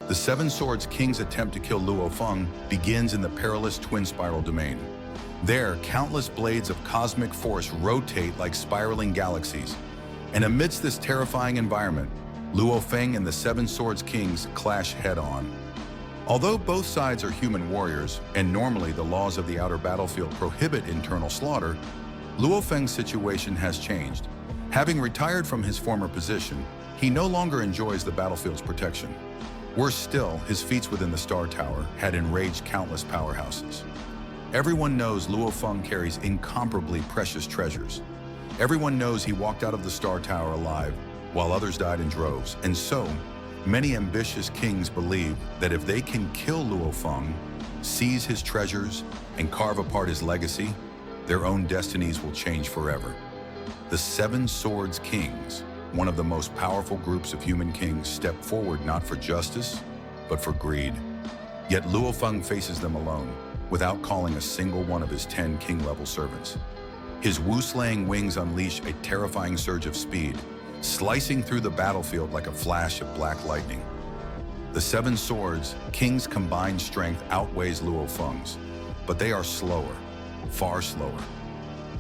The Seven Swords King's attempt to kill Luo Feng begins in the perilous twin spiral domain. There, countless blades of cosmic force rotate like spiraling galaxies. And amidst this terrifying environment, Luo Feng and the Seven Swords Kings clash head-on. Although both sides are human warriors, and normally the laws of the outer battlefield prohibit internal slaughter, Luo Feng's situation has changed. Having retired from his former position, he no longer enjoys the battlefield's protection. Worse still, his feats within the Star Tower had enraged countless powerhouses. Everyone knows Luo Feng carries incomparably precious treasures. Everyone knows he walked out of the Star Tower alive, while others died in droves. And so, many ambitious kings believe that if they can kill Luo Feng, seize his treasures, and carve apart his legacy, their own destinies will change forever. The Seven Swords Kings, one of the most powerful groups of human kings, step forward not for justice, but for greed. Yet Luo Feng faces them alone, without calling a single one of his 10 king-level servants. His wu-slaying wings unleash a terrifying surge of speed, slicing through the battlefield like a flash of black lightning. The Seven Swords Kings' combined strength outweighs Luo Feng's, but they are slower, far slower.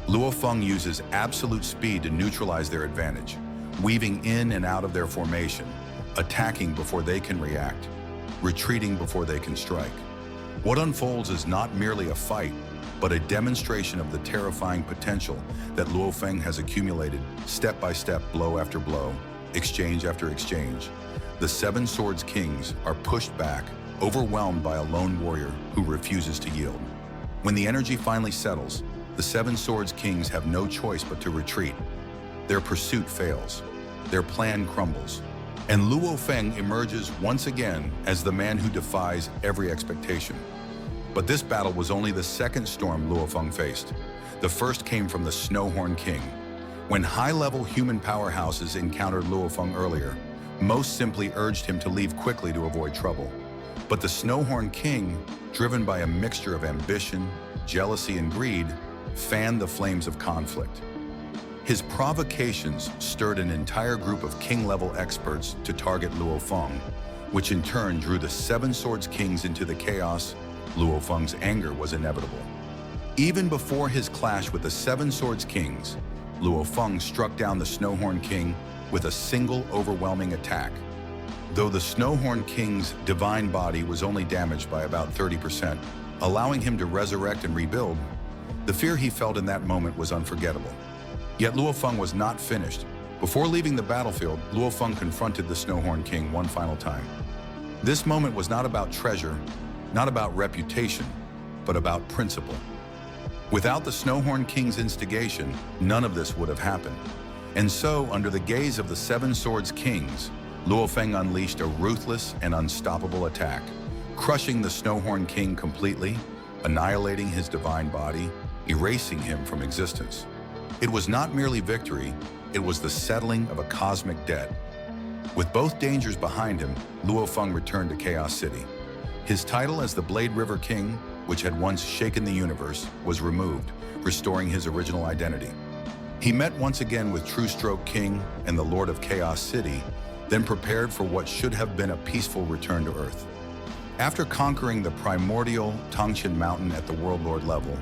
Luo Feng uses absolute speed to neutralize their advantage, weaving in and out of their formation, attacking before they can react, retreating before they can strike. What unfolds is not merely a fight, but a demonstration of the terrifying potential that Luo Feng has accumulated step by step, blow after blow, exchange after exchange. The Seven Swords Kings are pushed back, overwhelmed by a lone warrior who refuses to yield. When the energy finally settles, the Seven Swords Kings have no choice but to retreat. Their pursuit fails, their plan crumbles, and Luo Feng emerges once again as the man who defies every expectation. But this battle was only the second storm Luo Feng faced. The first came from the Snowhorn King. When high-level human powerhouses encountered Luo Feng earlier, most simply urged him to leave quickly to avoid trouble. But the Snowhorn King, driven by a mixture of ambition, jealousy, and greed, fanned the flames of conflict. His provocations stirred an entire group of king-level experts to target Luo Feng, which in turn drew the Seven Swords Kings into the chaos. Luo Feng's anger was inevitable. Even before his clash with the Seven Swords Kings, Luo Feng struck down the Snowhorn King with a single overwhelming attack. Though the Snowhorn King's divine body was only damaged by about 30%, allowing him to resurrect and rebuild, the fear he felt in that moment was unforgettable. Yet Luo Feng was not finished. Before leaving the battlefield, Luo Feng confronted the Snowhorn King one final time. This moment was not about treasure, not about reputation, but about principle. Without the Snowhorn King's instigation, none of this would have happened. And so, under the gaze of the Seven Swords Kings, Luo Feng unleashed a ruthless and unstoppable attack, crushing the Snowhorn King completely, annihilating his divine body, erasing him from existence. It was not merely victory, it was the settling of a cosmic debt. With both dangers behind him, Luo Feng returned to Chaos City. His title as the Blade River King, which had once shaken the universe, was removed, restoring his original identity. He met once again with True Stroke King and the Lord of Chaos City, then prepared for what should have been a peaceful return to Earth. After conquering the primordial Tongqin Mountain at the World Lord level,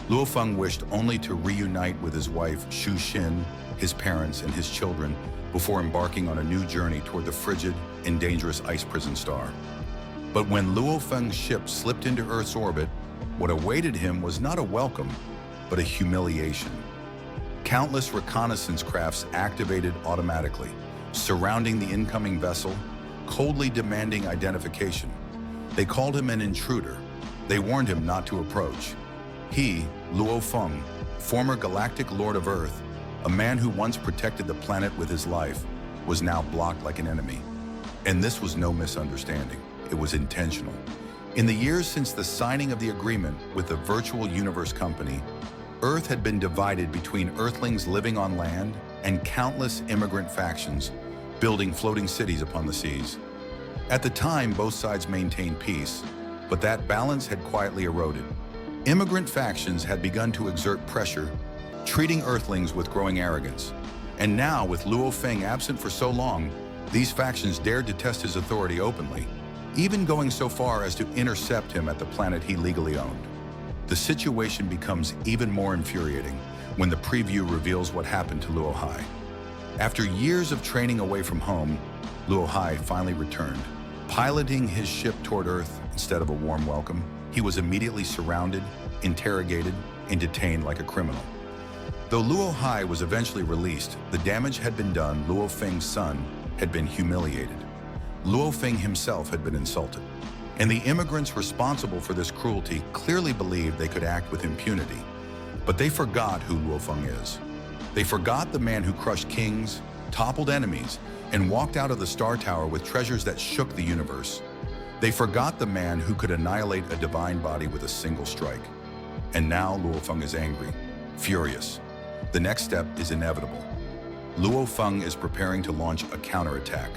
Luo Feng wished only to reunite with his wife Xu Xin, his parents, and his children before embarking on a new journey toward the frigid and dangerous ice prison star. But when Luo Feng's ship slipped into Earth's orbit, what awaited him was not a welcome, but a humiliation. Countless reconnaissance crafts activated automatically, surrounding the incoming vessel, coldly demanding identification. They called him an intruder. They warned him not to approach. He, Luo Feng, former galactic lord of Earth, a man who once protected the planet with his life, was now blocked like an enemy. And this was no misunderstanding. It was intentional. In the years since the signing of the agreement with the Virtual Universe Company, Earth had been divided between Earthlings living on land and countless immigrant factions, building floating cities upon the seas. At the time, both sides maintained peace, but that balance had quietly eroded. Immigrant factions had begun to exert pressure, treating Earthlings with growing arrogance. And now, with Luo Feng absent for so long, these factions dared to test his authority openly. even going so far as to intercept him at the planet he legally owned. The situation becomes even more infuriating when the preview reveals what happened to Luo Hai. After years of training away from home, Luo Hai finally returned. Piloting his ship toward Earth instead of a warm welcome, he was immediately surrounded, interrogated, and detained like a criminal. Though Luo Hai was eventually released, the damage had been done. Luo Feng's son had been humiliated. Luo Feng himself had been insulted. And the immigrants responsible for this cruelty clearly believed they could act with impunity. But they forgot who Luo Feng is. They forgot the man who crushed kings, toppled enemies, and walked out of the Star Tower with treasures that shook the universe. They forgot the man who could annihilate a divine body with a single strike. And now Luo Feng is angry, furious. The next step is inevitable. Luo Feng is preparing to launch a counterattack,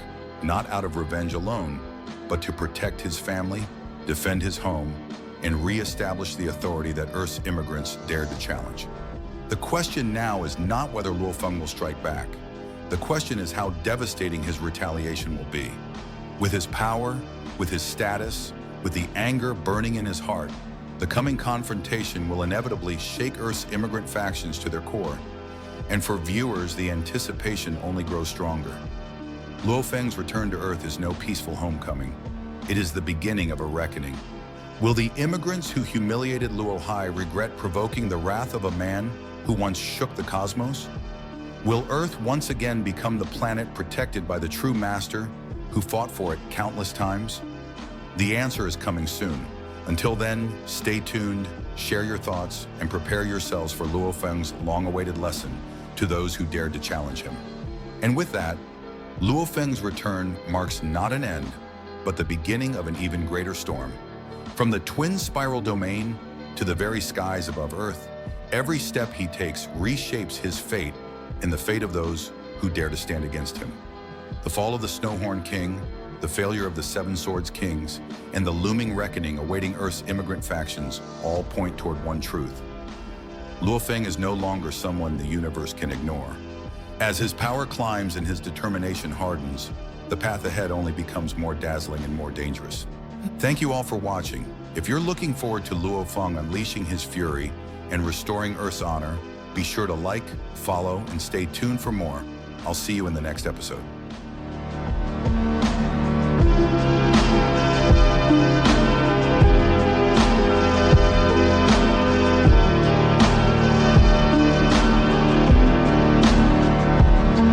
not out of revenge alone, but to protect his family, defend his home, and re-establish the authority that Earth's immigrants dared to challenge. The question now is not whether Luo Feng will strike back. The question is how devastating his retaliation will be. With his power, with his status, with the anger burning in his heart, the coming confrontation will inevitably shake Earth's immigrant factions to their core. And for viewers, the anticipation only grows stronger. Luo Feng's return to Earth is no peaceful homecoming. It is the beginning of a reckoning. Will the immigrants who humiliated Luo Hai regret provoking the wrath of a man who once shook the cosmos? Will Earth once again become the planet protected by the true master who fought for it countless times? The answer is coming soon. Until then, stay tuned, share your thoughts, and prepare yourselves for Luo Feng's long-awaited lesson to those who dared to challenge him. And with that, Luo Feng's return marks not an end, but the beginning of an even greater storm. From the twin spiral domain to the very skies above Earth, every step he takes reshapes his fate and the fate of those who dare to stand against him. The fall of the Snowhorn King, the failure of the Seven Swords Kings, and the looming reckoning awaiting Earth's immigrant factions all point toward one truth. Luo Feng is no longer someone the universe can ignore. As his power climbs and his determination hardens, the path ahead only becomes more dazzling and more dangerous. Thank you all for watching. If you're looking forward to Luo Feng unleashing his fury and restoring Earth's honor, be sure to like, follow, and stay tuned for more. I'll see you in the next episode.